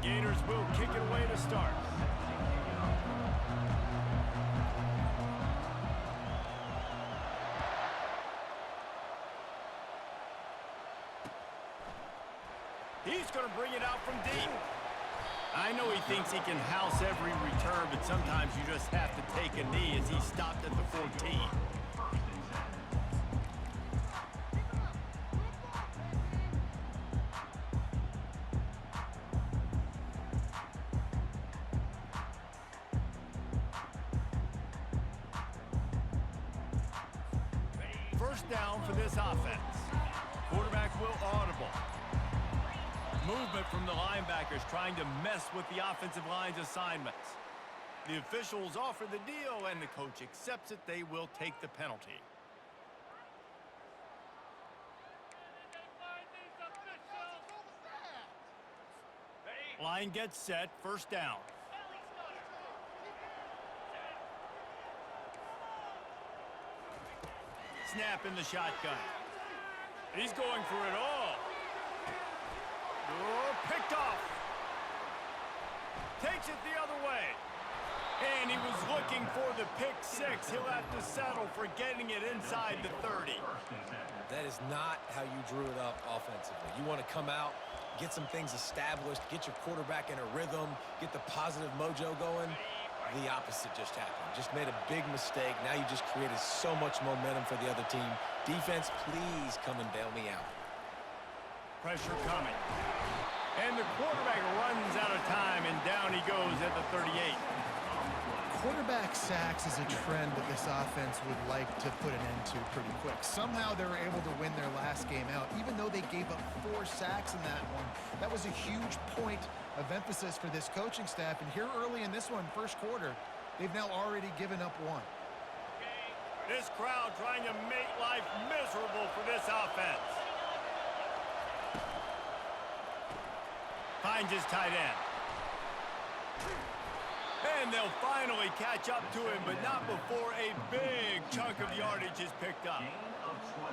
Gators will kick it away to start. He's going to bring it out from deep. I know he thinks he can house every return, but sometimes you just have to take a knee as he stopped at the 14. First down for this offense. Quarterback will audible. Movement from the linebackers trying to mess with the offensive line's assignments. The officials offer the deal, and the coach accepts it. They will take the penalty. Line gets set. First down. Snap in the shotgun. He's going for it all. Oh, picked off. Takes it the other way. And he was looking for the pick six. He'll have to settle for getting it inside the 30. That is not how you drew it up offensively. You want to come out, get some things established, get your quarterback in a rhythm, get the positive mojo going. The opposite just happened. Just made a big mistake. Now you just created so much momentum for the other team. Defense, please come and bail me out. Pressure coming. And the quarterback runs out of time, and down he goes at the 38. Quarterback sacks is a trend that this offense would like to put an end to pretty quick. Somehow they were able to win their last game out, even though they gave up 4 sacks in that one. That was a huge point of emphasis for this coaching staff. And here early in this one, first quarter, they've now already given up 1. This crowd trying to make life miserable for this offense. Finds his tight end. And they'll finally catch up to him, but not before a big chunk of yardage is picked up.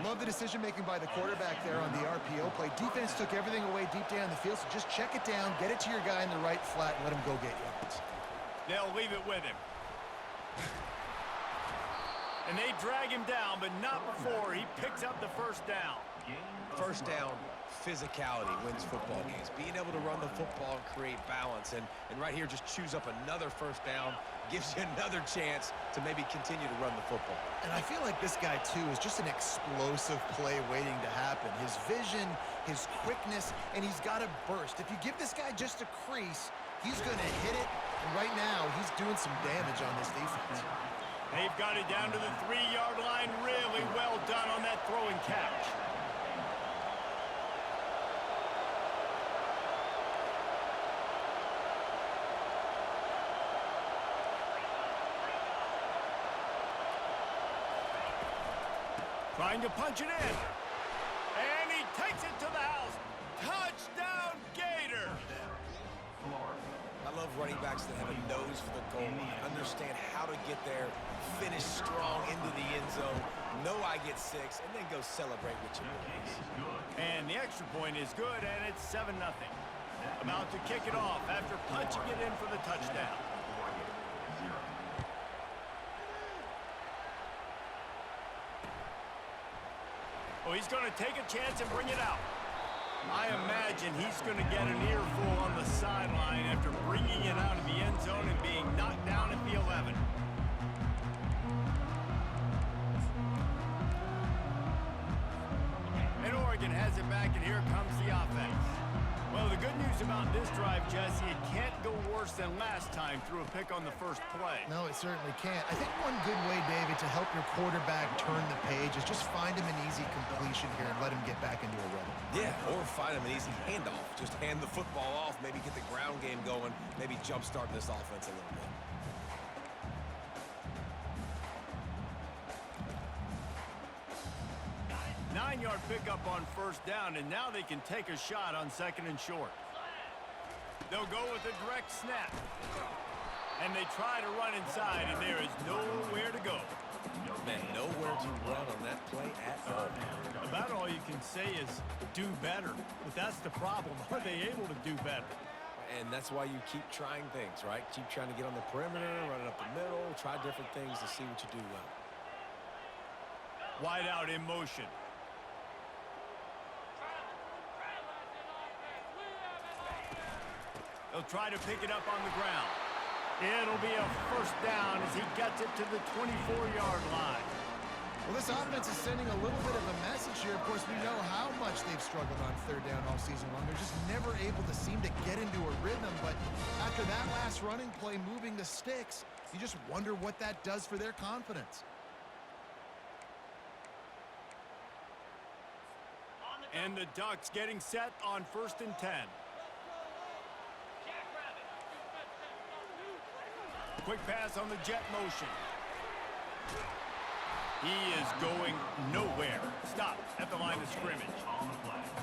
Love the decision-making by the quarterback there on the RPO play. Defense took everything away deep down the field, so just check it down, get it to your guy in the right flat, and let him go get yards. They'll leave it with him. And they drag him down, but not before he picks up the first down. First down, physicality wins football games. Being able to run the football and create balance. And right here, just choose up another first down, gives you another chance to maybe continue to run the football. And I feel like this guy, too, is just an explosive play waiting to happen. His vision, his quickness, and he's got a burst. If you give this guy just a crease, he's going to hit it. And right now, he's doing some damage on this defense. They've got it down to the 3-yard line. Really well done on that throw and catch. Trying to punch it in. And he takes it to the house. Touchdown, Gator! I love running backs that have a nose for the goal line, understand how to get there, finish strong into the end zone, know I get 6, and then go celebrate with your boys. And the extra point is good, and it's 7-0. About to kick it off after punching it in for the touchdown. Oh, he's going to take a chance and bring it out. I imagine he's going to get an earful on the sideline after bringing it out of the end zone and being knocked down at the 11. And Oregon has it back, and here comes the offense. Well, the good news about this drive, Jesse, it can't go worse than last time through a pick on the first play. No, it certainly can't. I think one good way, David, to help your quarterback turn the page is just find him an easy completion here and let him get back into a rhythm. Yeah, or find him an easy handoff. Just hand the football off, maybe get the ground game going, maybe jumpstart this offense a little bit. Nine-yard pickup on first down, and now they can take a shot on 2nd and short. They'll go with a direct snap. And they try to run inside, and there is nowhere to go. Man, nowhere to run on that play at all. About all you can say is do better. But that's the problem. Are they able to do better? And that's why you keep trying things, right? Keep trying to get on the perimeter, run it up the middle, try different things to see what you do well. Wide out in motion. They'll try to pick it up on the ground. It'll be a first down as he gets it to the 24-yard line. Well, this offense is sending a little bit of a message here. Of course, we know how much they've struggled on third down all season long. They're just never able to seem to get into a rhythm. But after that last running play moving the sticks, you just wonder what that does for their confidence. And the Ducks getting set on 1st and 10. Quick pass on the jet motion. He is going nowhere. Stop at the line of scrimmage.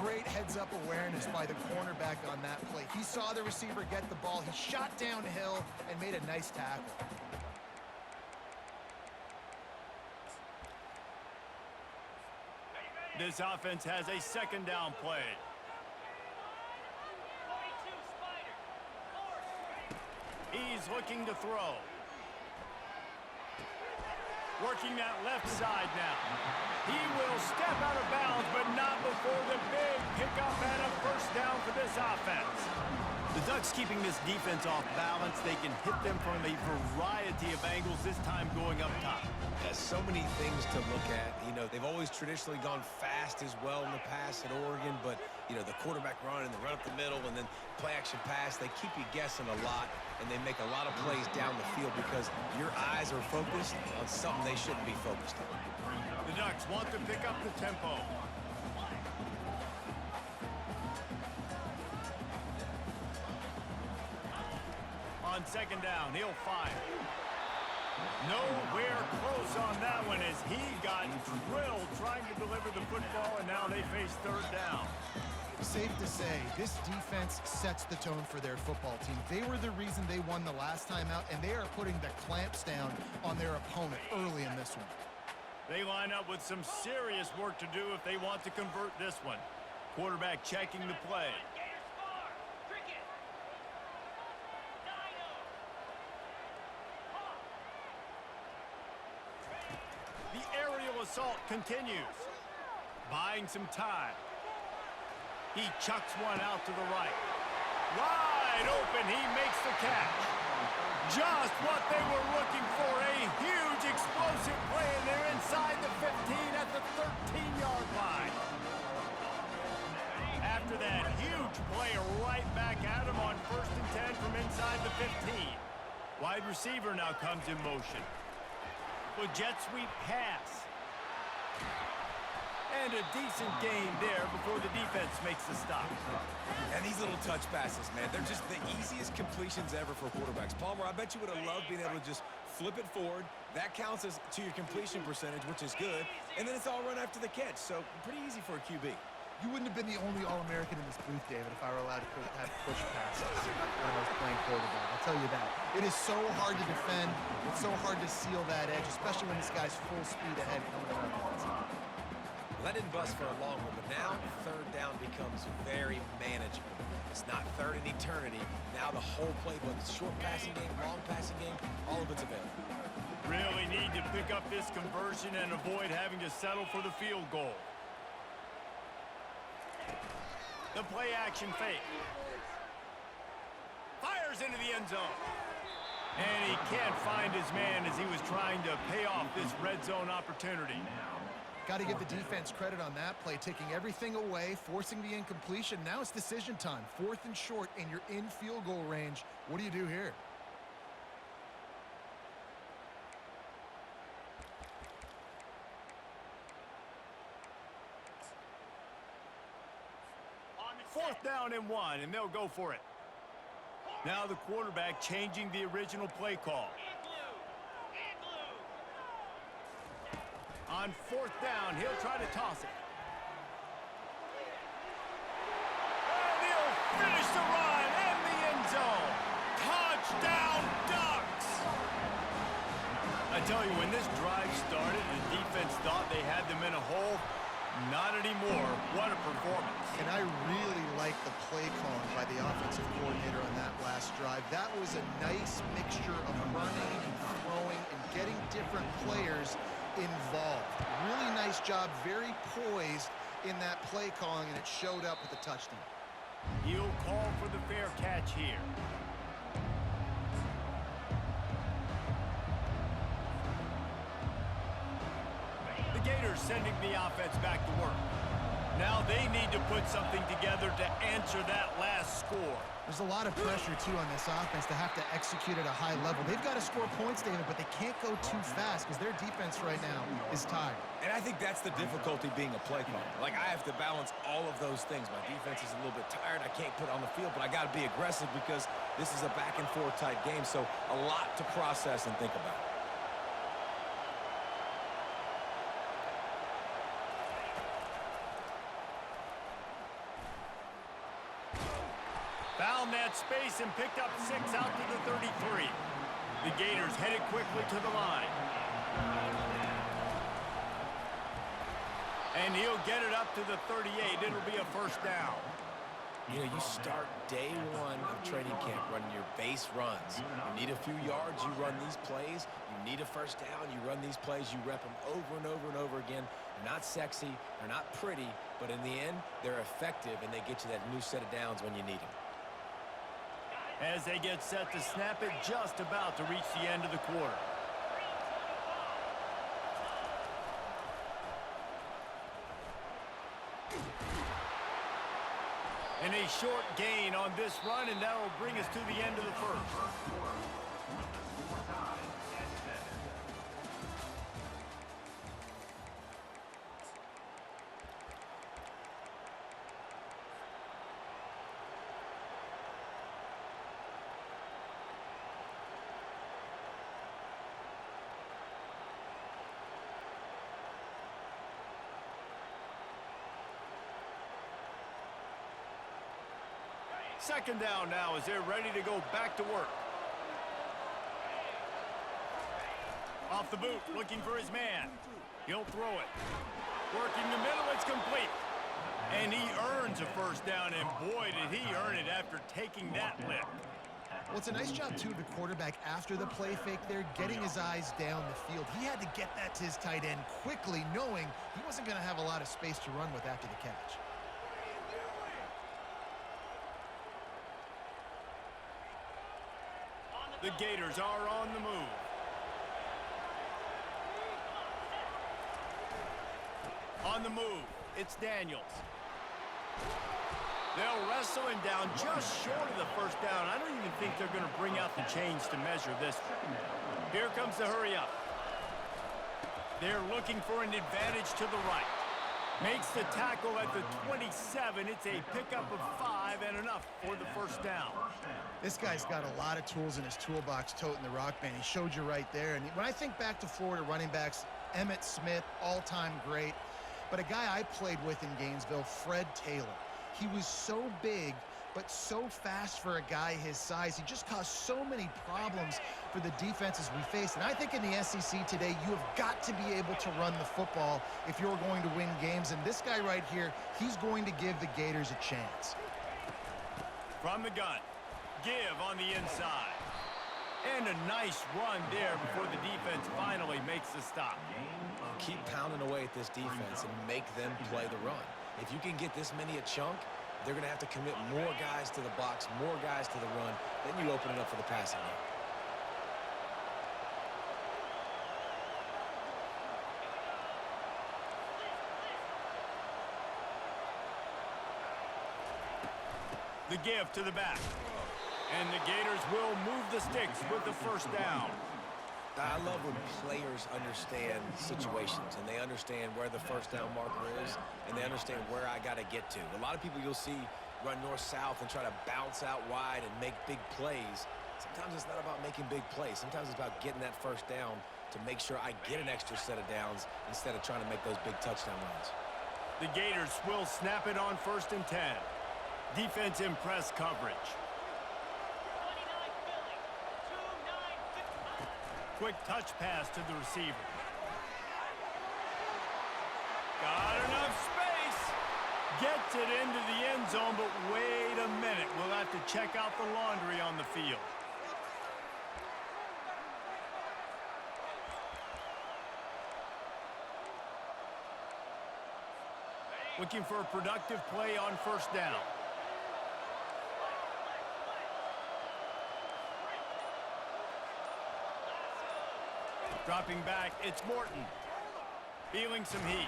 Great heads-up awareness by the cornerback on that play. He saw the receiver get the ball. He shot downhill and made a nice tackle. This offense has a second down play. He's looking to throw. Working that left side now. He will step out of bounds, but not before the big pickup and a first down for this offense. The Ducks keeping this defense off balance. They can hit them from a variety of angles, this time going up top. There's so many things to look at. You know, they've always traditionally gone fast as well in the past at Oregon, but, you know, the quarterback run and the run up the middle and then play-action pass, they keep you guessing a lot, and they make a lot of plays down the field because your eyes are focused on something they shouldn't be focused on. The Ducks want to pick up the tempo. On second down, he'll fire. Nowhere close on that one as he got drilled trying to deliver the football, and now they face third down. Safe to say, this defense sets the tone for their football team. They were the reason they won the last time out, and they are putting the clamps down on their opponent early in this one. They line up with some serious work to do if they want to convert this one. Quarterback checking the play. The aerial assault continues. Buying some time. He chucks one out to the right. Wide open, he makes the catch. Just what they were looking for, a huge explosive play, and they're inside the 15 at the 13-yard line. After that huge play, right back at him on 1st and 10 from inside the 15. Wide receiver now comes in motion. With jet sweep pass. And a decent gain there before the defense makes the stop. And these little touch passes, man, they're just the easiest completions ever for quarterbacks. Palmer, I bet you would have loved being able to just flip it forward. That counts as to your completion percentage, which is good. And then it's all run after the catch, so pretty easy for a QB. You wouldn't have been the only All-American in this booth, David, if I were allowed to have push passes when I was playing quarterback. I'll tell you that. It is so hard to defend. It's so hard to seal that edge, especially when this guy's full speed ahead coming around the outside. That didn't bust for a long one, but now third down becomes very manageable. It's not third in eternity. Now the whole playbook, short passing game, long passing game, all of it's available. Really need to pick up this conversion and avoid having to settle for the field goal. The play action fake. Fires into the end zone. And he can't find his man as he was trying to pay off this red zone opportunity. Got to give the defense credit on that play, taking everything away, forcing the incompletion. Now it's decision time. 4th and short, and you're in field goal range. What do you do here? Fourth down and 1, and they'll go for it. Now the quarterback changing the original play call. On 4th down, he'll try to toss it. And he'll finish the run in the end zone. Touchdown, Ducks! I tell you, when this drive started, the defense thought they had them in a hole. Not anymore. What a performance. And I really like the play calling by the offensive coordinator on that last drive. That was a nice mixture of running and throwing and getting different players involved. Really nice job, very poised in that play calling, and it showed up with a touchdown. He'll call for the fair catch here. The Gators sending the offense back to work. Now they need to put something together to answer that last score. There's a lot of pressure, too, on this offense to have to execute at a high level. They've got to score points, David, but they can't go too fast because their defense right now is tired. And I think that's the difficulty being a play caller. Like, I have to balance all of those things. My defense is a little bit tired. I can't put it on the field, but I got to be aggressive because this is a back-and-forth type game, so a lot to process and think about. Found that space and picked up 6 out to the 33. The Gators headed quickly to the line. And he'll get it up to the 38. It'll be a first down. You know, you start day one of training camp running your base runs. You need a few yards, you run these plays. You need a first down, you run these plays. You rep them over and over and over again. They're not sexy, they're not pretty, but in the end, they're effective, and they get you that new set of downs when you need them. As they get set to snap it, just about to reach the end of the quarter. And a short gain on this run, and that will bring us to the end of the first. Second down now as they're ready to go back to work. Off the boot, looking for his man. He'll throw it. Working the middle, it's complete. And he earns a first down, and boy, did he earn it after taking that lift. Well, it's a nice job, too, of the quarterback after the play fake there, getting his eyes down the field. He had to get that to his tight end quickly, knowing he wasn't going to have a lot of space to run with after the catch. The Gators are on the move. On the move, it's Daniels. They'll wrestle him down just short of the first down. I don't even think they're going to bring out the chains to measure this. Here comes the hurry up. They're looking for an advantage to the right. Makes the tackle at the 27. It's a pickup of 5 and enough for the first down. This guy's got a lot of tools in his toolbox toting the rock band. He showed you right there. And when I think back to Florida running backs, Emmitt Smith, all-time great. But a guy I played with in Gainesville, Fred Taylor. He was so big, but so fast for a guy his size. He just caused so many problems for the defenses we faced. And I think in the SEC today, you have got to be able to run the football if you're going to win games. And this guy right here, he's going to give the Gators a chance. From the gun, give on the inside. And a nice run there before the defense finally makes the stop. Keep pounding away at this defense and make them play the run. If you can get this many a chunk, they're going to have to commit more guys to the box, more guys to the run. Then you open it up for the passing game. The give to the back. And the Gators will move the sticks with the first down. I love when players understand situations and they understand where the first down marker is and they understand where I got to get to. A lot of people you'll see run north-south and try to bounce out wide and make big plays. Sometimes it's not about making big plays. Sometimes it's about getting that first down to make sure I get an extra set of downs instead of trying to make those big touchdown runs. The Gators will snap it on 1st and 10. Defense in press coverage. Quick touch pass to the receiver. Got enough Gets it into the end zone, but wait a minute. We'll have to check out the laundry on the field. Looking for a productive play on first down. Dropping back, it's Morton. Feeling some heat.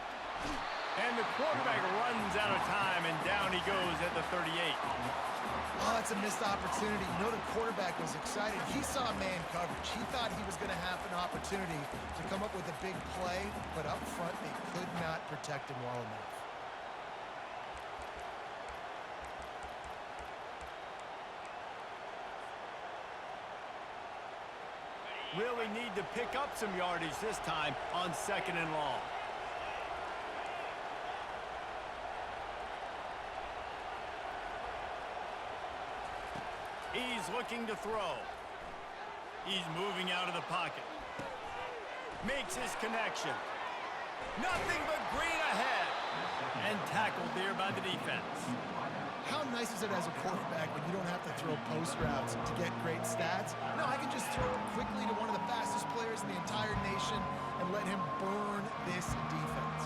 And the quarterback runs out of time, and down he goes at the 38. Oh, that's a missed opportunity. You know the quarterback was excited. He saw man coverage. He thought he was going to have an opportunity to come up with a big play, but up front they could not protect him well enough. Really need to pick up some yardage this time on 2nd and long. He's looking to throw. He's moving out of the pocket. Makes his connection. Nothing but green ahead. And tackled there by the defense. How nice is it as a quarterback when you don't have to throw post routes to get great stats? No, I can just throw it quickly to one of the fastest players in the entire nation and let him burn this defense.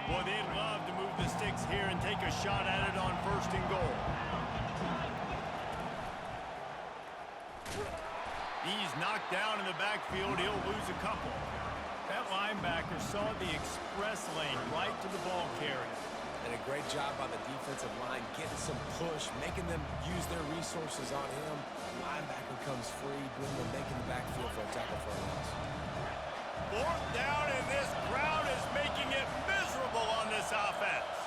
Boy, they'd love to move the sticks here and take a shot at it on 1st and goal. He's knocked down in the backfield. He'll lose a couple. That linebacker saw the express lane right to the ball carrier. And a great job by the defensive line, getting some push, making them use their resources on him. Linebacker comes free, Brimley making the backfield for a tackle for a loss. 4th down, and this crowd is making it miserable on this offense.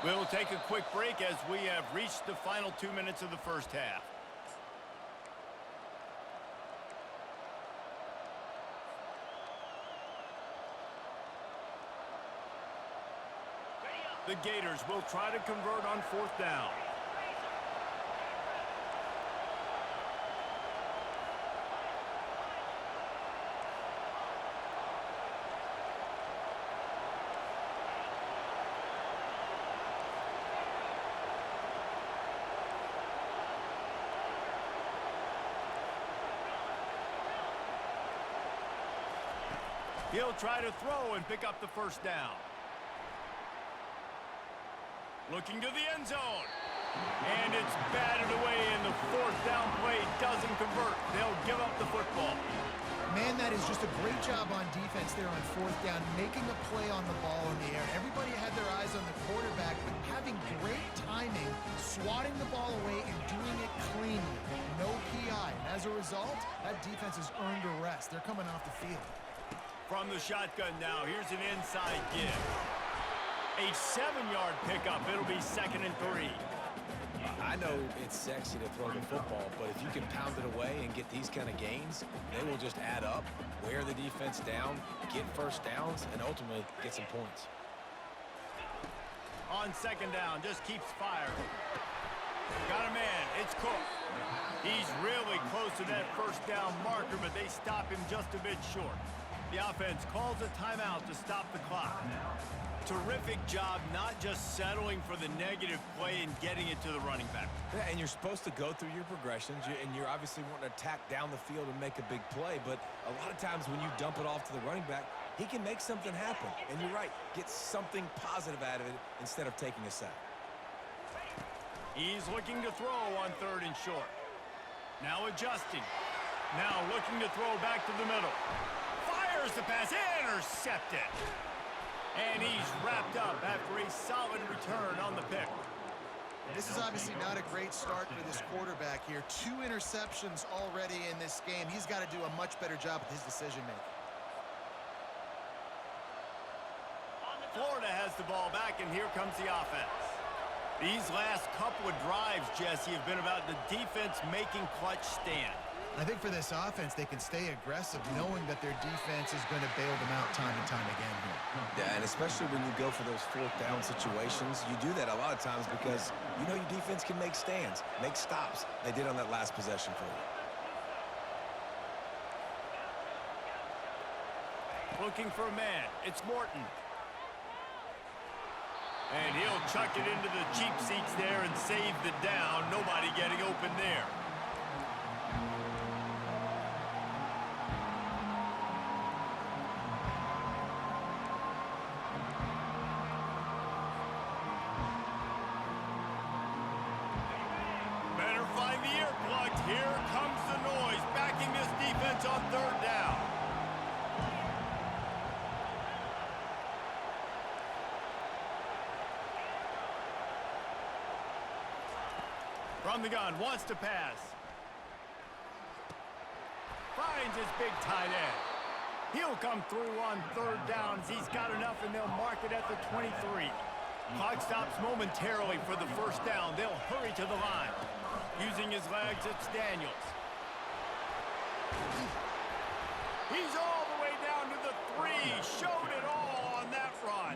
We'll take a quick break as we have reached the final 2 minutes of the first half. The Gators will try to convert on 4th down. He'll try to throw and pick up the 1st down. Looking to the end zone. And it's batted away, and the 4th down play doesn't convert. They'll give up the football. Man, that is just a great job on defense there on 4th down, making a play on the ball in the air. Everybody had their eyes on the quarterback, but having great timing, swatting the ball away, and doing it cleanly. No PI. And as a result, that defense has earned a rest. They're coming off the field. From the shotgun now, here's an inside give. A 7-yard pickup. It'll be 2nd and 3. I know it's sexy to throw the football, but if you can pound it away and get these kind of gains, they will just add up, wear the defense down, get 1st downs, and ultimately get some points. On 2nd down, just keeps firing. Got a man. It's Cook. He's really close to that 1st down marker, but they stop him just a bit short. The offense calls a timeout to stop the clock. Terrific job not just settling for the negative play and getting it to the running back. Yeah, and you're supposed to go through your progressions, and you're obviously wanting to attack down the field and make a big play, but a lot of times when you dump it off to the running back, he can make something happen. And you're right, get something positive out of it instead of taking a sack. He's looking to throw on 3rd and short. Now adjusting. Now looking to throw back to the middle. Fires the pass, intercepted. And he's wrapped up after a solid return on the pick. This is obviously not a great start for this quarterback here. 2 interceptions already in this game. He's got to do a much better job with his decision-making. Florida has the ball back, and here comes the offense. These last couple of drives, Jesse, have been about the defense making clutch stand. I think for this offense, they can stay aggressive knowing that their defense is going to bail them out time and time again here. Yeah, and especially when you go for those fourth down situations, you do that a lot of times because you know your defense can make stands, make stops. They did on that last possession for you. Looking for a man. It's Morton. And he'll chuck it into the cheap seats there and save the down. Nobody getting open there. Better find the earplugs. Here comes the noise, backing this defense on third down. From the gun, wants to pass. Finds his big tight end. He'll come through on third downs. He's got enough, and they'll mark it at the 23. Clock stops momentarily for the first down. They'll hurry to the line. Using his legs, it's Daniels. He's all the way down to the 3. Showed it all on that run.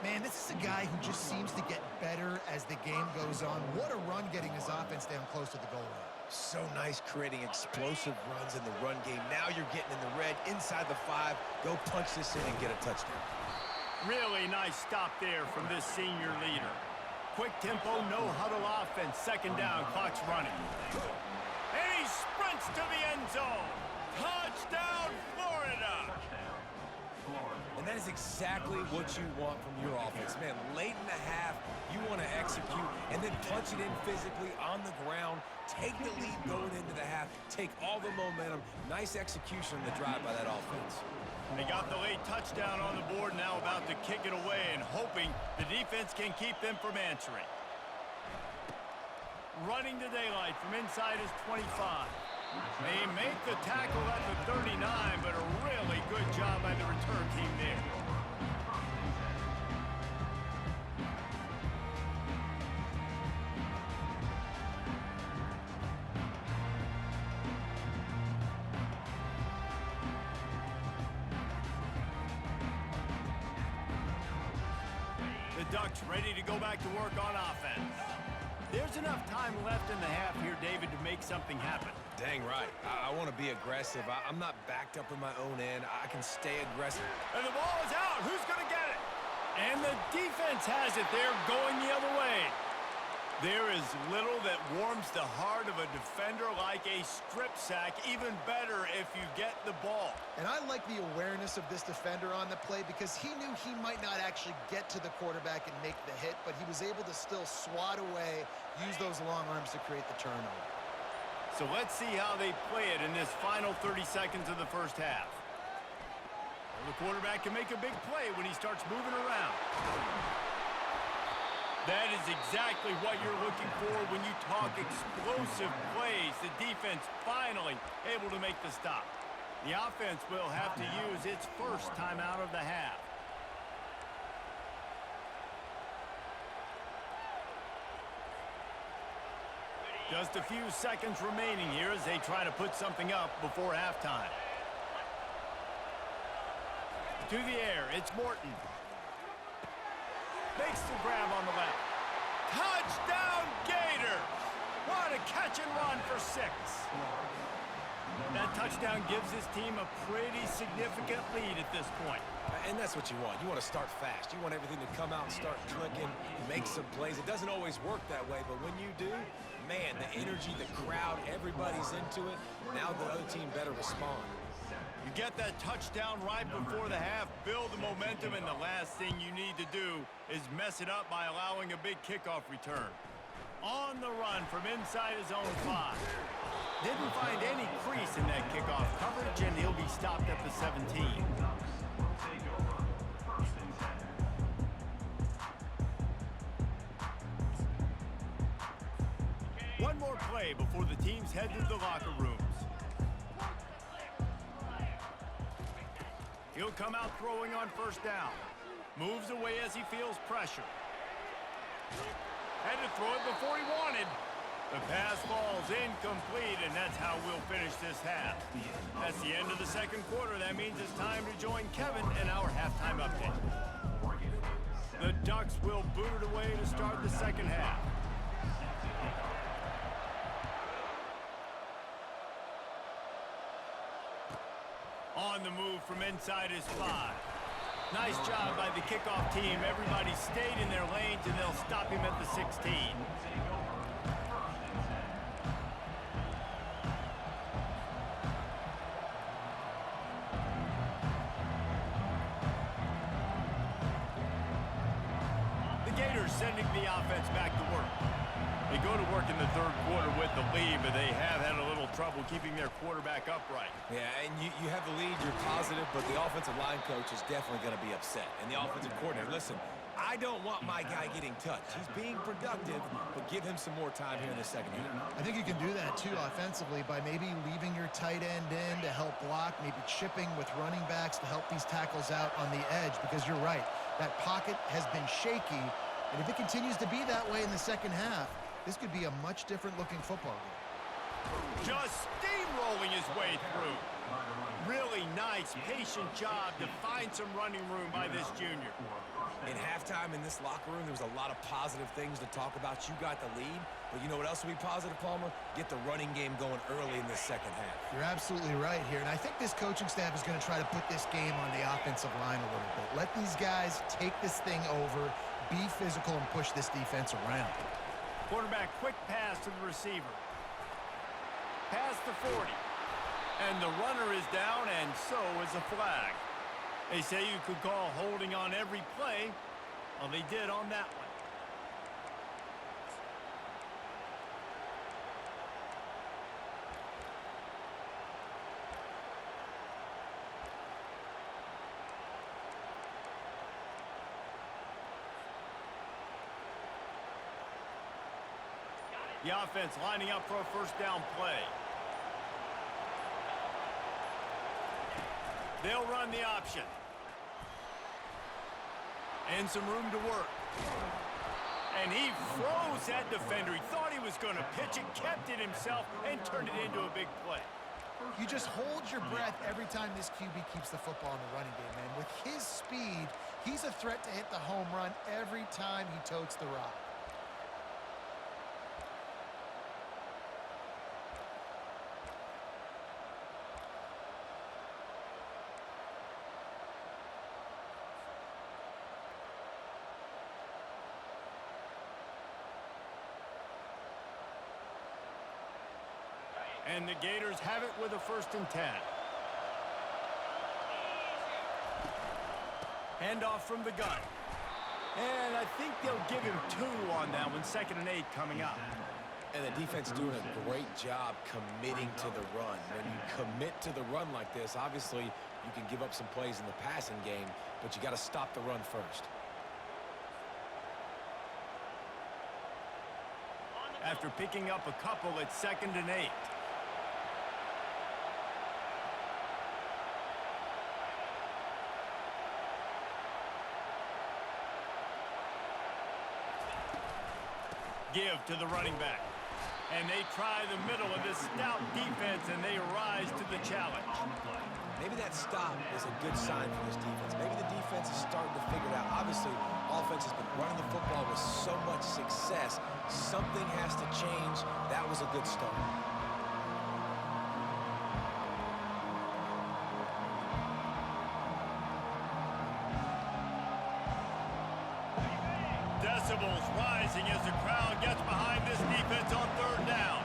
Man, this is a guy who just seems to get better as the game goes on. What a run getting his offense down close to the goal line. So nice creating explosive runs in the run game. Now you're getting in the red, inside the 5. Go punch this in and get a touchdown. Really nice stop there from this senior leader. Quick tempo, no huddle offense. Second down, clock's running. And he sprints to the end zone. Touchdown, Florida. And that is exactly what you want from your offense. Man, late in the half, you want to execute and then punch it in physically on the ground. Take the lead going into the half. Take all the momentum. Nice execution on the drive by that offense. They got the late touchdown on the board, now about to kick it away and hoping the defense can keep them from answering. Running to daylight from inside his 25. They make the tackle at the 39, but a really good job by the return team there. The Ducks ready to go back to work on offense. There's enough time left in the half here, David, to make something happen. Dang right. I want to be aggressive. I'm not backed up in my own end. I can stay aggressive. And the ball is out. Who's going to get it? And the defense has it. They're going the other way. There is little that warms the heart of a defender like a strip sack. Even better if you get the ball. And I like the awareness of this defender on the play because he knew he might not actually get to the quarterback and make the hit, but he was able to still swat away, use those long arms to create the turnover. So let's see how they play it in this final 30 seconds of the first half. Well, the quarterback can make a big play when he starts moving around. That is exactly what you're looking for when you talk explosive plays. The defense finally able to make the stop. The offense will have to use its first timeout of the half. Just a few seconds remaining here as they try to put something up before halftime. To the air, it's Morton. Makes the grab on the left. Touchdown, Gators! What a catch and run for 6. That touchdown gives his team a pretty significant lead at this point. And that's what you want. You want to start fast. You want everything to come out and start clicking, make some plays. It doesn't always work that way, but when you do, man, the energy, the crowd, everybody's into it. Now the other team better respond. You get that touchdown right before the half, build the momentum, and the last thing you need to do is mess it up by allowing a big kickoff return. On the run from inside his own 5. Didn't find any crease in that kickoff coverage, and he'll be stopped at the 17. One more play before the teams head to the locker rooms. He'll come out throwing on first down. Moves away as he feels pressure. Had to throw it before he wanted. The pass falls incomplete, and that's how we'll finish this half. That's the end of the second quarter. That means it's time to join Kevin in our halftime update. The Ducks will boot it away to start the second half. On the move from inside his 5. Nice job by the kickoff team. Everybody stayed in their lanes, and they'll stop him at the 16. Sending the offense back to work. They go to work in the third quarter with the lead, but they have had a little trouble keeping their quarterback upright. Yeah, and you have the lead, you're positive, but the offensive line coach is definitely going to be upset. And the offensive coordinator, listen, I don't want my guy getting touched. He's being productive, but give him some more time here in the second half. I think you can do that, too, offensively, by maybe leaving your tight end in to help block, maybe chipping with running backs to help these tackles out on the edge, because you're right. That pocket has been shaky. And if it continues to be that way in the second half, this could be a much different looking football game. Just steamrolling his way through. Really nice, patient job to find some running room by this junior. In halftime in this locker room, there was a lot of positive things to talk about. You got the lead, but you know what else will be positive, Palmer? Get the running game going early in this second half. You're absolutely right here, and I think this coaching staff is going to try to put this game on the offensive line a little bit. Let these guys take this thing over, be physical, and push this defense around. Quarterback, quick pass to the receiver. Past the 40. And the runner is down, and so is a flag. They say you could call holding on every play. Well, they did on that one. The offense lining up for a first down play. They'll run the option. And some room to work. And he froze that defender. He thought he was going to pitch it, kept it himself, and turned it into a big play. You just hold your breath every time this QB keeps the football in the running game, man. With his speed, he's a threat to hit the home run every time he totes the rock. And the Gators have it with a 1st and 10. Handoff from the gun. And I think they'll give him 2 on that one. 2nd and 8 coming up. And the defense doing a great job committing to the run. When you commit to the run like this, obviously you can give up some plays in the passing game, but you got to stop the run first. After picking up a couple, it's 2nd and 8. Give to the running back. And they try the middle of this stout defense, and they rise to the challenge. Maybe that stop is a good sign for this defense. Maybe the defense is starting to figure it out. Obviously, offense has been running the football with so much success. Something has to change. That was a good start. Decibels rising as the crowd gets behind this defense on 3rd down.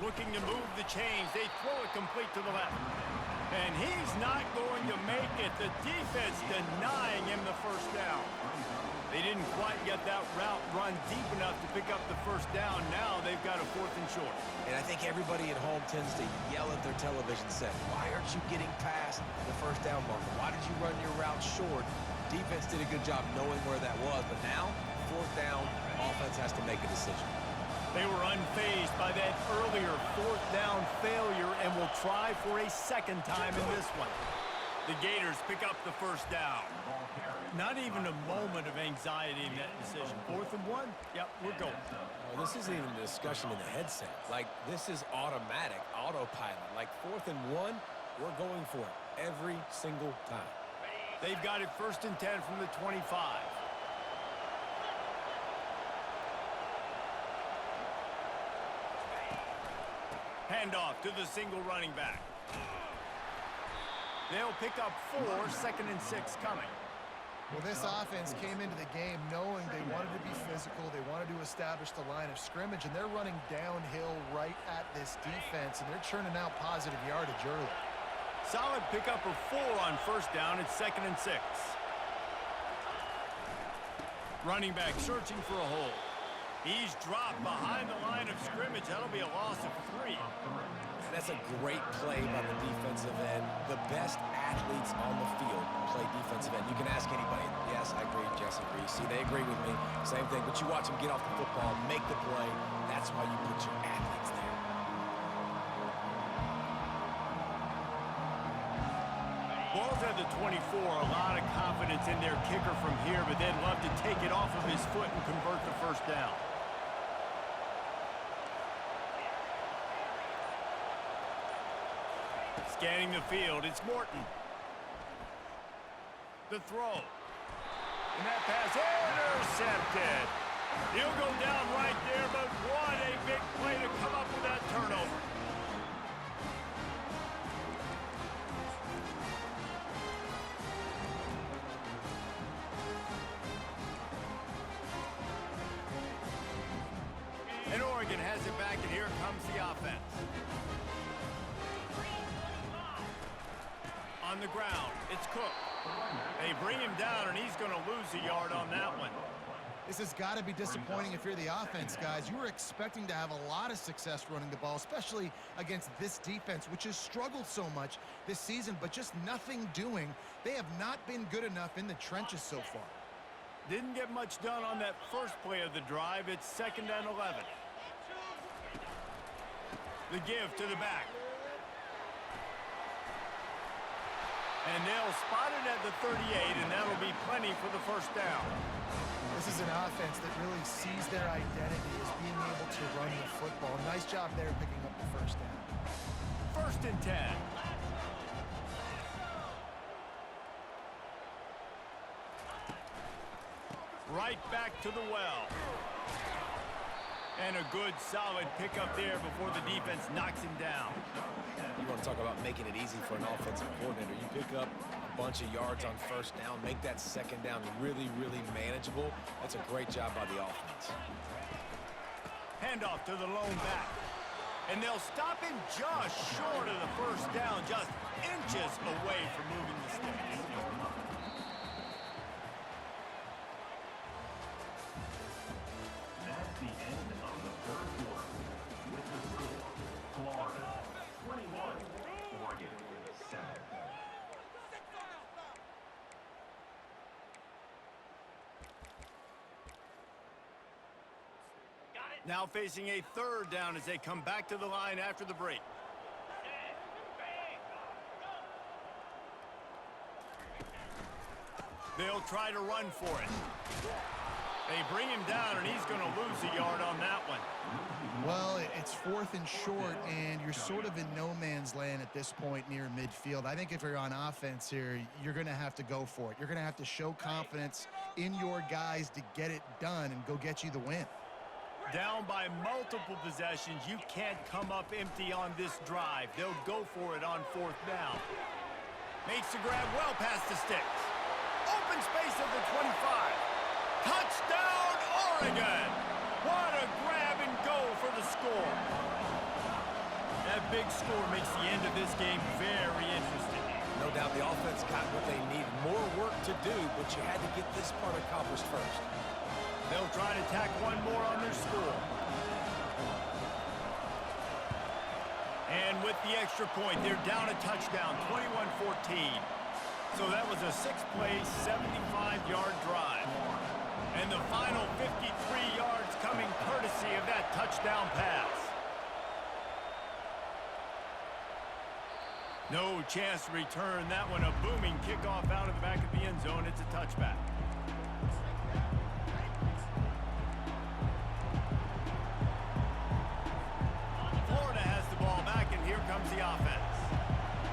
Looking to move the chains. They throw it complete to the left. And he's not going to make it. The defense denying him the first down. They didn't quite get that route run deep enough to pick up the first down. Now they've got a 4th and short. And I think everybody at home tends to yell at their television set. Why aren't you getting past the first down marker? Why did you run your route short? Defense did a good job knowing where that was. But now, 4th down, offense has to make a decision. They were unfazed by that earlier 4th down failure and will try for a second time in this one. The Gators pick up the first down. Not even a moment of anxiety in that decision. 4th and 1? Yep, we're going. Well, this isn't even a discussion in the headset. Like, this is automatic, autopilot. Like, 4th and 1, we're going for it every single time. They've got it 1st and 10 from the 25. Handoff to the single running back. They'll pick up 4, 2nd and 6 coming. Well, this offense came into the game knowing they wanted to be physical, they wanted to establish the line of scrimmage, and they're running downhill right at this defense, and they're churning out positive yardage early. Solid pickup of 4 on 1st down. It's 2nd and 6. Running back searching for a hole. He's dropped behind the line of scrimmage. That'll be a loss of 3. That's a great play by the defensive end. The best athletes on the field play defensive end. You can ask anybody. Yes, I agree. Jesse agrees. See, they agree with me. Same thing. But you watch them get off the football, make the play. That's why you put your athletes there. Ball's at the 24. A lot of confidence in their kicker from here, but they'd love to take it off of his foot and convert the first down. Scanning the field, it's Morton. The throw. And that pass intercepted. He'll go down right there, but what a big play to come up with that turnover. And Oregon has it back, and here comes the offense. On the ground, it's Cook. They bring him down, and he's going to lose a yard on that one. This has got to be disappointing if you're the offense, guys. You were expecting to have a lot of success running the ball, especially against this defense, which has struggled so much this season, but just nothing doing. They have not been good enough in the trenches so far. Didn't get much done on that first play of the drive. It's 2nd and 11. The give to the back. And they'll spot it at the 38, and that'll be plenty for the first down. This is an offense that really sees their identity as being able to run the football. Nice job there picking up the first down. 1st and 10. Right back to the well. And a good, solid pickup there before the defense knocks him down. You want to talk about making it easy for an offensive coordinator. You pick up a bunch of yards on 1st down, make that 2nd down really, really manageable. That's a great job by the offense. Handoff to the lone back. And they'll stop him just short of the first down, just inches away from moving the sticks. That's the end of the 3rd quarter. With the score, Florida 21, Oregon 7. Now facing a 3rd down as they come back to the line after the break. They'll try to run for it. They bring him down, and he's going to lose a yard on that one. Well, it's 4th and short, and you're sort of in no man's land at this point near midfield. I think if you're on offense here, you're going to have to go for it. You're going to have to show confidence in your guys to get it done and go get you the win. Down by multiple possessions, you can't come up empty on this drive. They'll go for it on 4th down. Makes the grab well past the sticks. Open space at the 25. Touchdown, Oregon! What a grab and go for the score. That big score makes the end of this game very interesting. to do, but you had to get this part accomplished first. They'll try to tack one more on their score. And with the extra point, they're down a touchdown, 21-14. So that was a 6-play, 75-yard drive. And the final 53 yards coming courtesy of that touchdown pass. No chance to return that one. A booming kickoff out of the back of the end zone. It's a touchback. Florida has the ball back, and here comes the offense.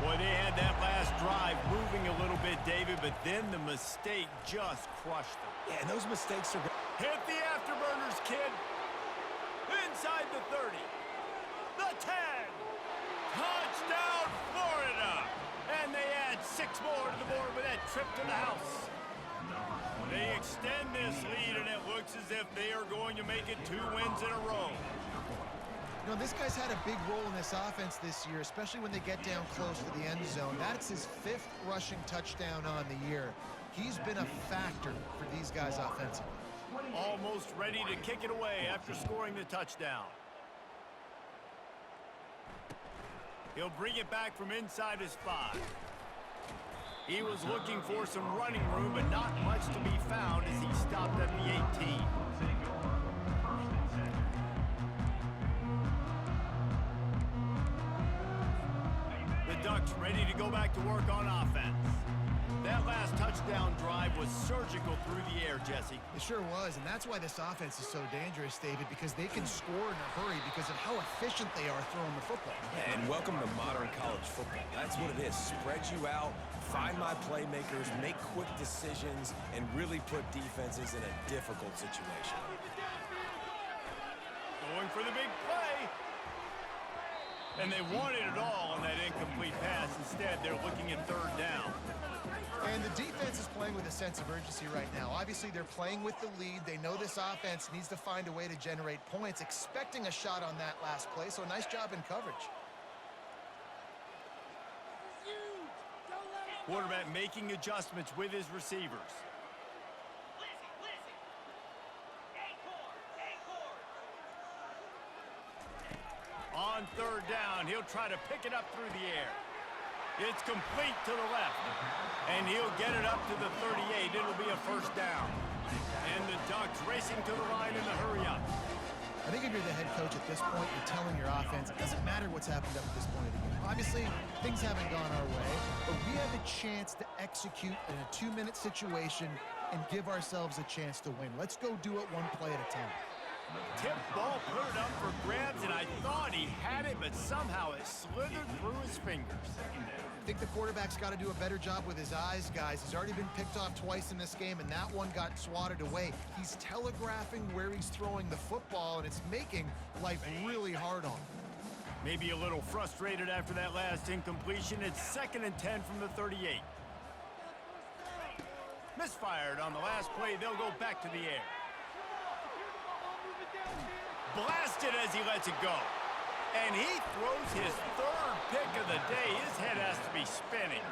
Boy, they had that last drive moving a little bit, David, but then the mistake just crushed them. Yeah, and those mistakes are... Hit the afterburners, kid. Inside the 30. The 10. Touchdown, Florida. And they add 6 more to the board with that trip to the house. They extend this lead, and it looks as if they are going to make it 2 wins in a row. You know, this guy's had a big role in this offense this year, especially when they get down close to the end zone. That's his 5th rushing touchdown on the year. He's been a factor for these guys offensively. Almost ready to kick it away after scoring the touchdown. He'll bring it back from inside his 5. He was looking for some running room, but not much to be found as he stopped at the 18. The Ducks ready to go back to work on offense. That last touchdown drive was surgical through the air, Jesse. It sure was, and that's why this offense is so dangerous, David, because they can score in a hurry because of how efficient they are throwing the football. And welcome to modern college football. That's what it is. Spread you out, find my playmakers, make quick decisions, and really put defenses in a difficult situation. Going for the big play. And they wanted it all on that incomplete pass. Instead, they're looking at 3rd down. And the defense is playing with a sense of urgency right now. Obviously, they're playing with the lead. They know this offense needs to find a way to generate points, expecting a shot on that last play, so nice job in coverage. Quarterback making adjustments with his receivers. On 3rd down, he'll try to pick it up through the air. It's complete to the left. And he'll get it up to the 38. It'll be a 1st down. And the Ducks racing to the line in the hurry up. I think if you're the head coach at this point, you're telling your offense, it doesn't matter what's happened up at this point of the game. Obviously, things haven't gone our way, but we have a chance to execute in a 2-minute situation and give ourselves a chance to win. Let's go do it one play at a time. Tip ball, put it up for grabs, and I thought he had it, but somehow it slithered through his fingers. I think the quarterback's got to do a better job with his eyes, guys. He's already been picked off twice in this game, and that one got swatted away. He's telegraphing where he's throwing the football, and it's making life really hard on him. Maybe a little frustrated after that last incompletion. It's 2nd and 10 from the 38. Misfired on the last play. They'll go back to the air. Blasted as he lets it go. And he throws his 3rd pick of the day. His head has to be spinning.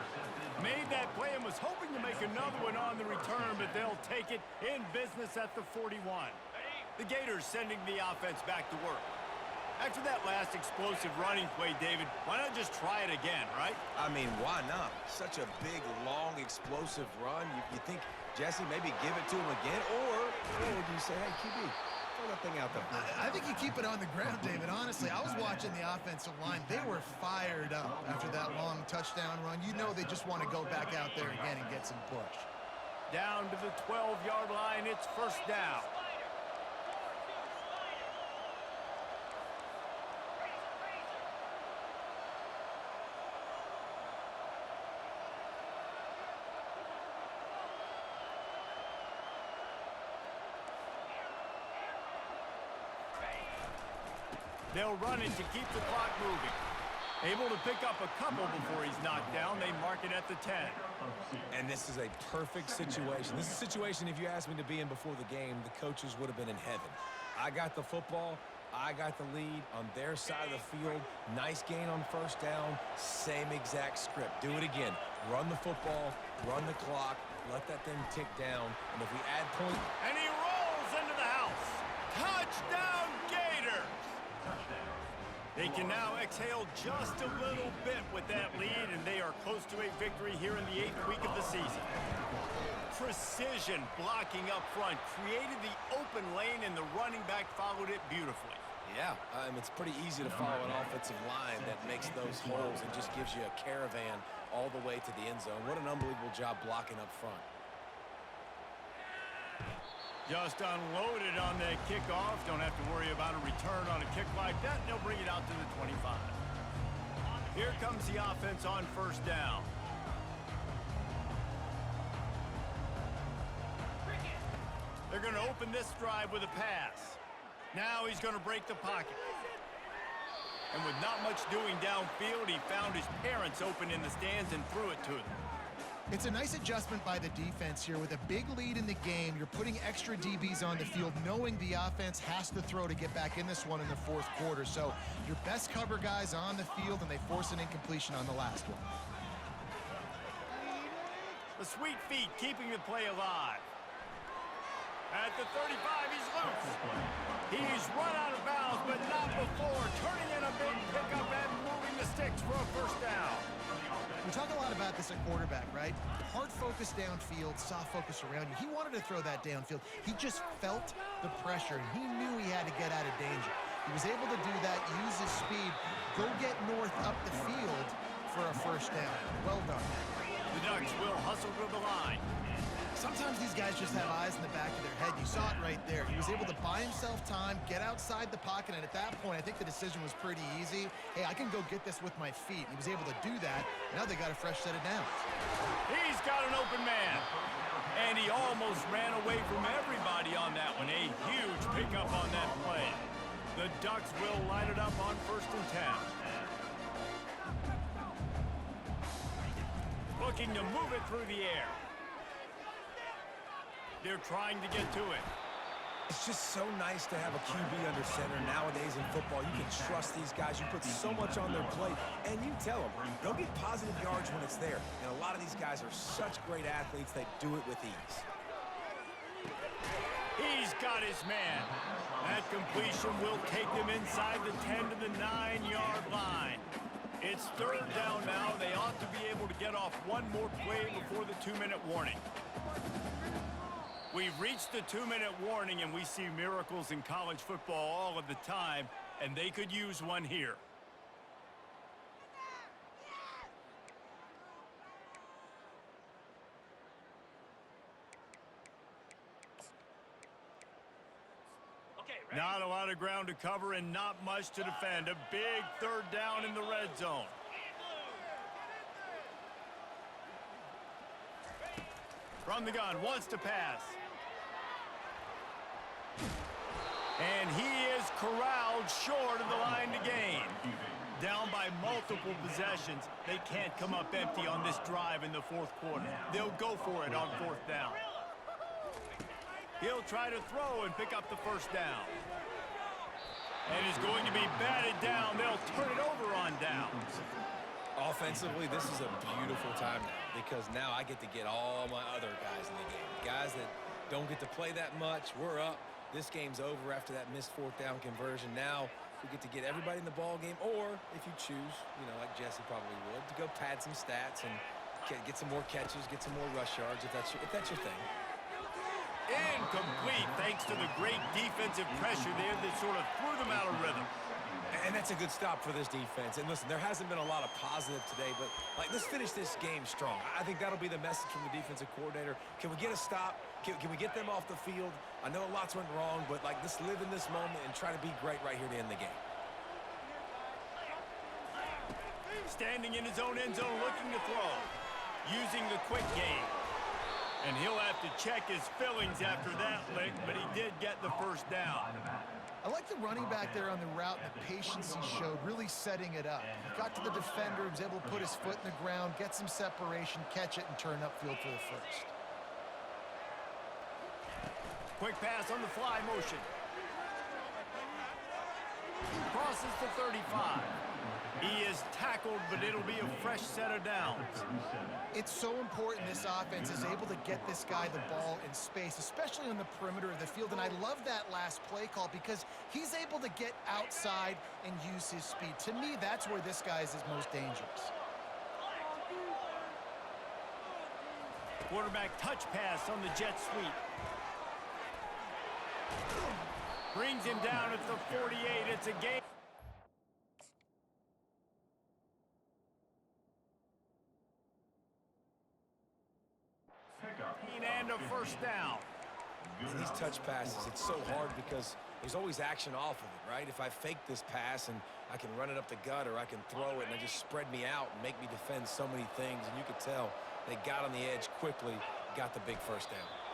Made that play and was hoping to make another one on the return, but they'll take it in business at the 41. The Gators sending the offense back to work. After that last explosive running play, David, why not just try it again, right? I mean, why not? Such a big, long, explosive run. You think, Jesse, maybe give it to him again? Or do you say, hey, QB, throw that thing out there? I think you keep it on the ground, David. Honestly, I was watching the offensive line. They were fired up after that long touchdown run. You know they just want to go back out there again and get some push. Down to the 12-yard line. It's 1st down. They'll run it to keep the clock moving. Able to pick up a couple before he's knocked down. They mark it at the 10. And this is a perfect situation. This is a situation, if you asked me to be in before the game, the coaches would have been in heaven. I got the football. I got the lead on their side of the field. Nice gain on first down. Same exact script. Do it again. Run the football, run the clock, let that thing tick down. And if we add points... And he rolls into the house. Touchdown, Gators! They can now exhale just a little bit with that lead, and they are close to a victory here in the 8th week of the season. Precision blocking up front created the open lane, and the running back followed it beautifully. Yeah, it's pretty easy to follow an offensive line that makes those holes and just gives you a caravan all the way to the end zone. What an unbelievable job blocking up front. Just unloaded on that kickoff. Don't have to worry about a return on a kick like that. They'll bring it out to the 25. Here comes the offense on first down. They're going to open this drive with a pass. Now he's going to break the pocket. And with not much doing downfield, he found his parents open in the stands and threw it to them. It's a nice adjustment by the defense here. With a big lead in the game, you're putting extra DBs on the field, knowing the offense has to throw to get back in this one in the fourth quarter. So your best cover guys on the field, and they force an incompletion on the last one. The sweet feet keeping the play alive. At the 35, he's loose. He's run out of bounds, but not before turning in a big pickup and moving the sticks for a first down. We talk a lot about this at quarterback, right? Hard focus downfield, soft focus around you. He wanted to throw that downfield. He just felt the pressure, and he knew he had to get out of danger. He was able to do that, use his speed, go get north up the field for a first down. Well done. The Ducks will hustle to the line. Sometimes these guys just have eyes in the back of their head. You saw it right there. He was able to buy himself time, get outside the pocket, and at that point, I think the decision was pretty easy. Hey, I can go get this with my feet. He was able to do that. Now they got a fresh set of downs. He's got an open man. And he almost ran away from everybody on that one. A huge pickup on that play. The Ducks will line it up on 1st and 10. Looking to move it through the air. They're trying to get to it. It's just so nice to have a QB under center nowadays in football. You can trust these guys. You put so much on their plate, and you tell them, go get positive yards when it's there. And a lot of these guys are such great athletes, they do it with ease. He's got his man. That completion will take them inside the 10 to the 9-yard line. It's 3rd down now. They ought to be able to get off one more play before the 2-minute warning. We've reached the 2-minute warning, and we see miracles in college football all of the time, and they could use one here. Not a lot of ground to cover and not much to defend. A big 3rd down in the red zone. From the gun, wants to pass. And he is corralled short of the line to gain. Down by multiple possessions. They can't come up empty on this drive in the 4th quarter. They'll go for it on 4th down. He'll try to throw and pick up the 1st down. And he's going to be batted down. They'll turn it over on downs. Offensively, this is a beautiful time now because now I get to get all my other guys in the game. Guys that don't get to play that much. We're up. This game's over after that missed 4th down conversion. Now we get to get everybody in the ball game, or if you choose, like Jesse probably would, to go pad some stats and get some more catches, get some more rush yards if that's your thing. Incomplete thanks to the great defensive pressure there that sort of threw them out of rhythm. And that's a good stop for this defense. And listen, there hasn't been a lot of positive today, but let's finish this game strong. I think that'll be the message from the defensive coordinator. Can we get a stop? Can we get them off the field? I know lots went wrong, but let's live in this moment and try to be great right here to end the game. Standing in his own end zone looking to throw. Using the quick game. And he'll have to check his fillings after that lick, but he did get the 1st down. I like the running back there on the route, the patience he showed, really setting it up. He got to the defender, he was able to put his foot in the ground, get some separation, catch it, and turn upfield for the 1st. Quick pass on the fly motion. Crosses the 35. He is tackled, but it'll be a fresh set of downs. It's so important this offense is able to get this guy the ball in space, especially on the perimeter of the field. And I love that last play call because he's able to get outside and use his speed. To me, that's where this guy is his most dangerous. Quarterback touch pass on the jet sweep. Brings him down at the 48. It's a game. And a first down. These touch passes, it's so hard because there's always action off of it, right? If I fake this pass and I can run it up the gut or I can throw it and it just spread me out and make me defend so many things, and you could tell they got on the edge quickly, got the big first down.